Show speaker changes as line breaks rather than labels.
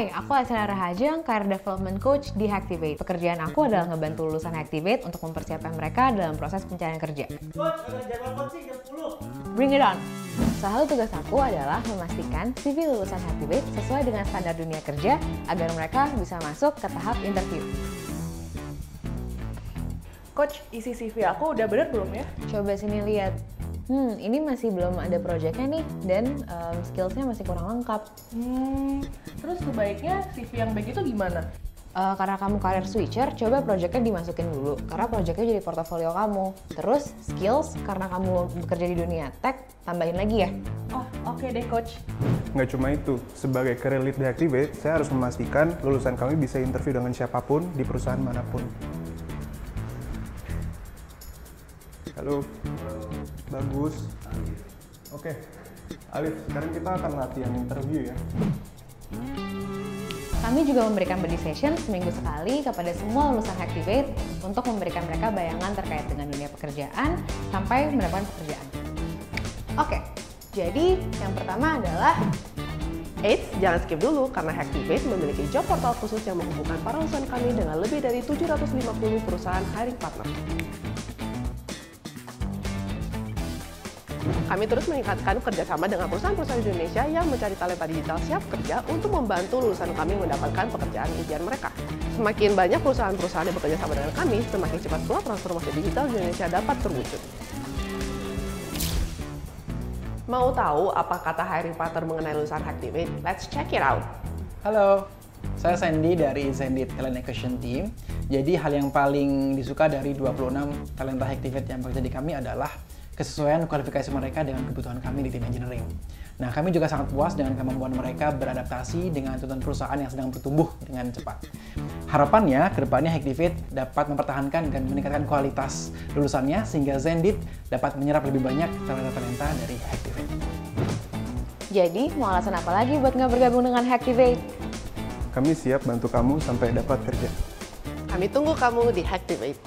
Hai, aku Asana Rahajang, Career Development Coach di Hacktivate. Pekerjaan aku adalah ngebantu lulusan Hacktivate untuk mempersiapkan mereka dalam proses pencarian kerja.
Coach, ada jadwal coaching jam 10.
Bring it on! Salah satu tugas aku adalah memastikan CV lulusan Hacktivate sesuai dengan standar dunia kerja agar mereka bisa masuk ke tahap interview.
Coach, isi CV aku udah bener belum ya?
Coba sini lihat. Ini masih belum ada projectnya nih, dan skillsnya masih kurang lengkap.
Terus sebaiknya CV yang baik itu gimana?
Karena kamu career switcher, coba projectnya dimasukin dulu. Karena projectnya jadi portofolio kamu. Terus skills, karena kamu bekerja di dunia tech, tambahin lagi ya.
Oh, oke deh Coach.
Nggak cuma itu, sebagai career lead di Hacktivate, saya harus memastikan lulusan kami bisa interview dengan siapapun di perusahaan manapun. Halo. Bagus. Oke. Alif, sekarang kita akan latihan interview ya.
Kami juga memberikan buddy session seminggu sekali kepada semua lulusan Hacktivate untuk memberikan mereka bayangan terkait dengan dunia pekerjaan sampai mendapatkan pekerjaan. Oke, jadi yang pertama adalah
Eits, jangan skip dulu karena Hacktivate memiliki job portal khusus yang menghubungkan para lulusan kami dengan lebih dari 750 perusahaan hiring partner. Kami terus meningkatkan kerjasama dengan perusahaan-perusahaan di Indonesia yang mencari talenta digital siap kerja untuk membantu lulusan kami mendapatkan pekerjaan impian mereka. Semakin banyak perusahaan-perusahaan yang bekerja sama dengan kami, semakin cepat pula transformasi digital di Indonesia dapat terwujud. Mau tahu apa kata hiring partner mengenai lulusan Hacktivate? Let's check it out!
Halo, saya Sandy dari Zendit Talent Acquisition Team. Jadi hal yang paling disuka dari 26 talenta Hacktivate yang bekerja di kami adalah kesesuaian kualifikasi mereka dengan kebutuhan kami di tim engineering. Nah, kami juga sangat puas dengan kemampuan mereka beradaptasi dengan tuntutan perusahaan yang sedang bertumbuh dengan cepat. Harapannya, kedepannya Hacktivate dapat mempertahankan dan meningkatkan kualitas lulusannya sehingga Zendit dapat menyerap lebih banyak talenta-talenta dari Hacktivate.
jadi mau alasan apa lagi buat nggak bergabung dengan Hacktivate?
Kami siap bantu kamu sampai dapat kerja.
Kami tunggu kamu di Hacktivate.